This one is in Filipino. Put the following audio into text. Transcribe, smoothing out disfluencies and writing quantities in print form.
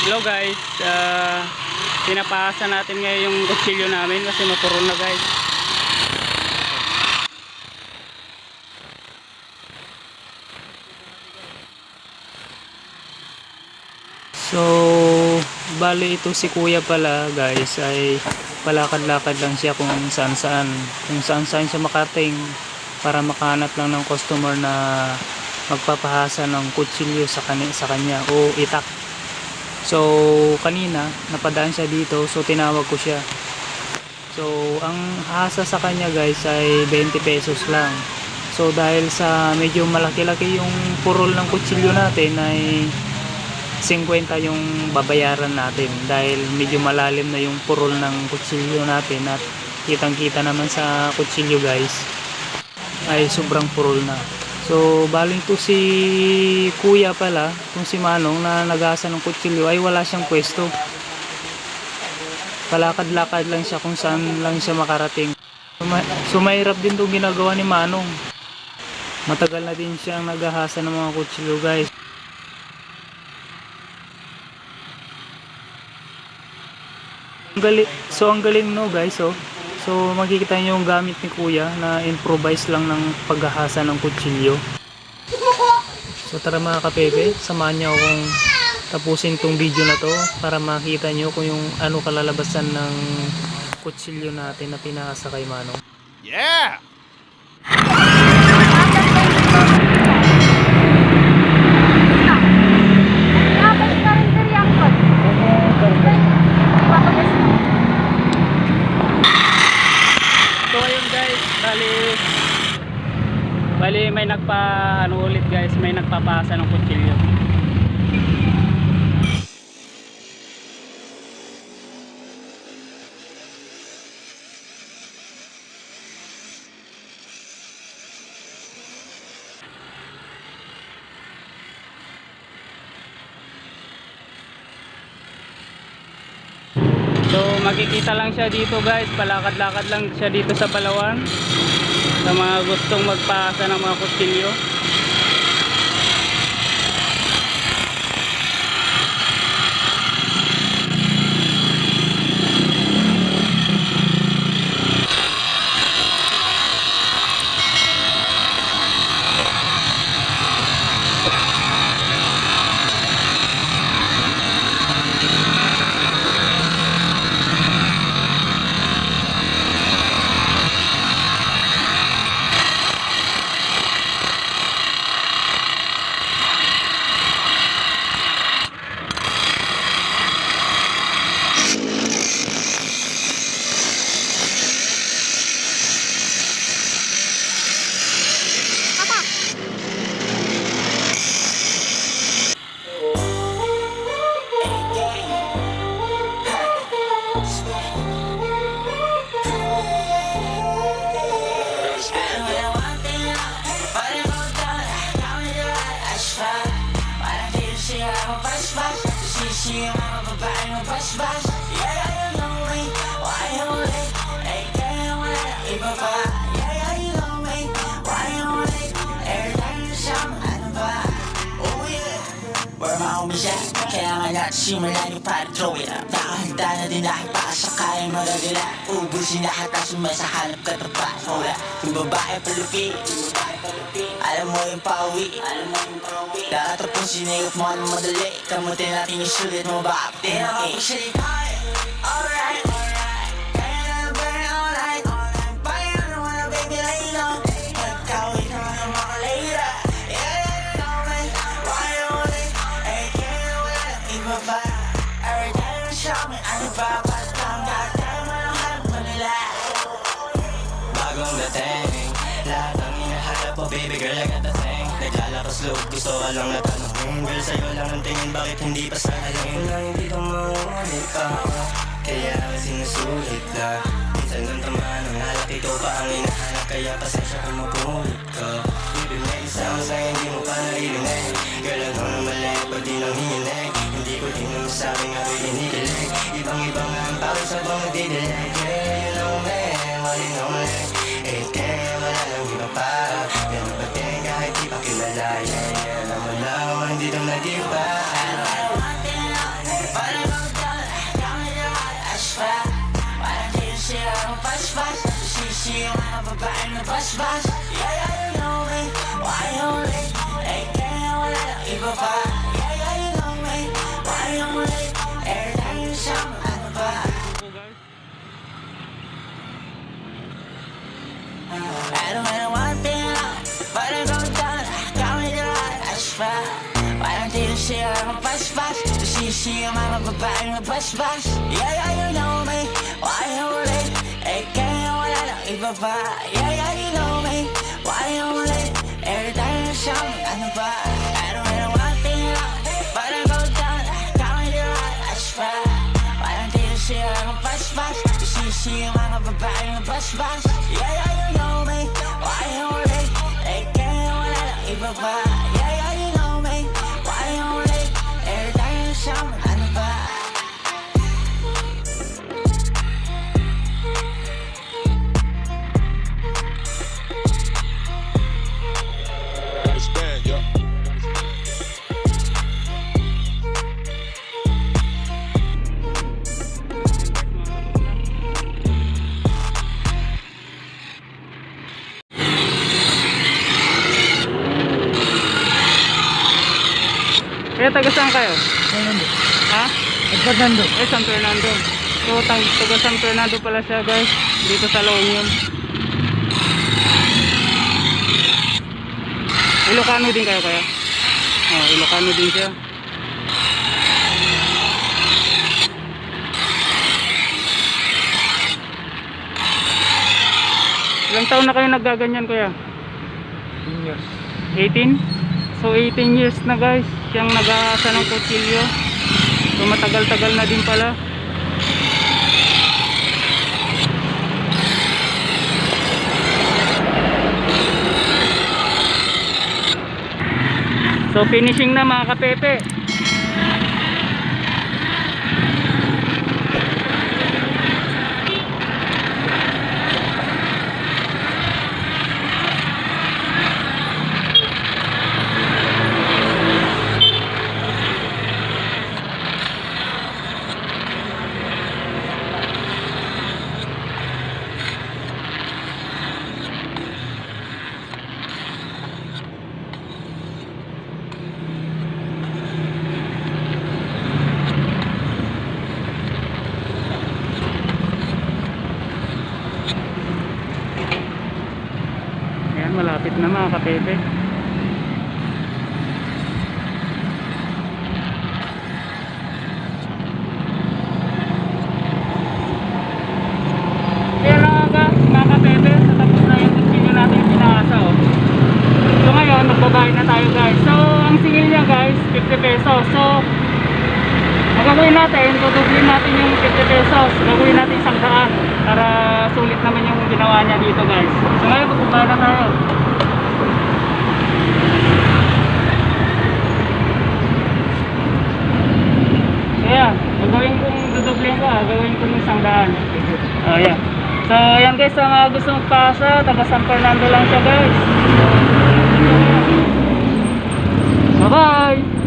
Hello guys, pinapasa natin ngayon yung kutsilyo namin kasi mapuro na guys. So bali ito si kuya pala guys ay palakad-lakad lang siya kung saan-saan siya makating para makahanap lang ng customer na magpapahasa ng kutsilyo sa kanya o itak. So kanina napadaan siya dito, so tinawag ko siya. So ang hasa sa kanya guys ay 20 pesos lang. So dahil sa medyo malaki-laki yung purol ng kutsilyo natin ay 50 yung babayaran natin dahil medyo malalim na yung purol ng kutsilyo natin at kitang-kita naman sa kutsilyo guys ay sobrang purol na. So baling to si kuya pala, kung si Manong na nag-asa ng kutsilyo ay wala siyang pwesto. Palakad-lakad lang siya kung saan lang siya makarating. So mahirap din itong ginagawa ni Manong. Matagal na din siyang naghahasa ng mga kutsilyo guys. So ang galing no guys, oh. So makikita niyo yung gamit ni kuya na improvise lang ng paghahasa ng kutsilyo. So tara mga kapepe, samahan niyo akong tapusin tong video na to para makita niyo kung yung ano kalalabasan ng kutsilyo natin na pinahasa kay Manong. Yeah! So ayun guys, bali may ano ulit guys, may nagpapasa ng kutsilyo. So makikita lang siya dito guys, palakad-lakad lang siya dito sa Palawan sa mga gustong magpasa ng mga kutsilyo. Kailangan natin simulan yung para throw it up. Nakahanda na din aking para sa kayang magagala. Ubusin lahat ang sumasahanap katapat. Wala, yung babae palupit. Alam mo yung pauwi. Lahat ang pong sinigap mo ano madali. Kamutin natin yung sulit mo baka pati na mag-isip. Alright, kaya na burn all night. Bakit ano mo na baby lay low. Nagkawit naman ang mga layra. Every day you show me ano ba patang dating mo lang hanap mo nila. Bagong dating, lahat ang hinahanap mo baby girl I got the thing. Naglalakas loob, gusto ka lang natanongin. Girl sa'yo lang ang tingin, bakit hindi pa sa alin? Wala hindi kang maunit ka, kaya sinusulit lang. Minsan doon tamaan ang halak, ikaw pa ang hinahanap. Kaya pasensya kung mapulit ka. Baby may sounds na hindi mo pa naririnig. Girl ano na mali, pag di nang hininig. Hindi ko din naman sabing ako'y hinikilig. Ibang-ibang nga ang pawis habang nagdidilig. Yeah, you know man, what you know man. Eh, kaya wala lang iba pa. Ganun ba din kahit di pa kilala. Yeah, alam mo lang, hindi nang nag-iba. na bas-bas. Yeah, yeah, you know me, why you late? Eh, kaya wala lang iba pa. Yeah, yeah, you know me, why you late? Every time you shout, ano ba? I don't want to be alone, but I go down, got me the light, I swear. Why don't you see I'm a bus-bus? See I'm a babae na bus-bus. Yeah, yeah, you know me, why you late? Eh, kaya wala lang iba pa. Yeah, yeah, you know me, why you late? Every time you shout me, ano ba? I don't want to be alone, but I go down, got me the light, I swear. Why don't you see I'm a bus-bus? See I'm a babae na bus-bus. Yeah, yeah, you know me, why you late? Eh, kaya wala lang iba pa. Yeah, yeah, you know me, why you late? Every time you shout me, ano ba? It's bad, yeah. Kaya taga saan kayo? Fernando. Ha? Fernando. San Fernando. So taga San Fernando pala siya guys, dito sa La Union. Ilocano din kayo kaya? Oh, Ilocano din siya. Ilang taon na kayo naggaganyan kuya? Years. 18? So 18 years na guys siyang nag-aasa ng kutsilyo. So matagal-tagal na din pala. So finishing na mga kapepe. Ayan, malapit na mga kapepe. Ayan na nga mga kapepe, natapos na yung kutsilyo natin yung pinaasa oh. So ngayon, magbabayad na tayo guys. So ang singil niya guys, 50 pesos. So ang gagawin natin, tutublin natin yung 50 pesos. Gagawin natin 100 para sulit naman yung ginawa niya dito guys. So ngayon, magbabayad na tayo. Kaya, gagawin kong dudublin ko, gagawin ko yung 100. Oh, yeah. So, ayan guys, sa mga gusto magpasa, taga San Fernando lang siya guys. Bye-bye!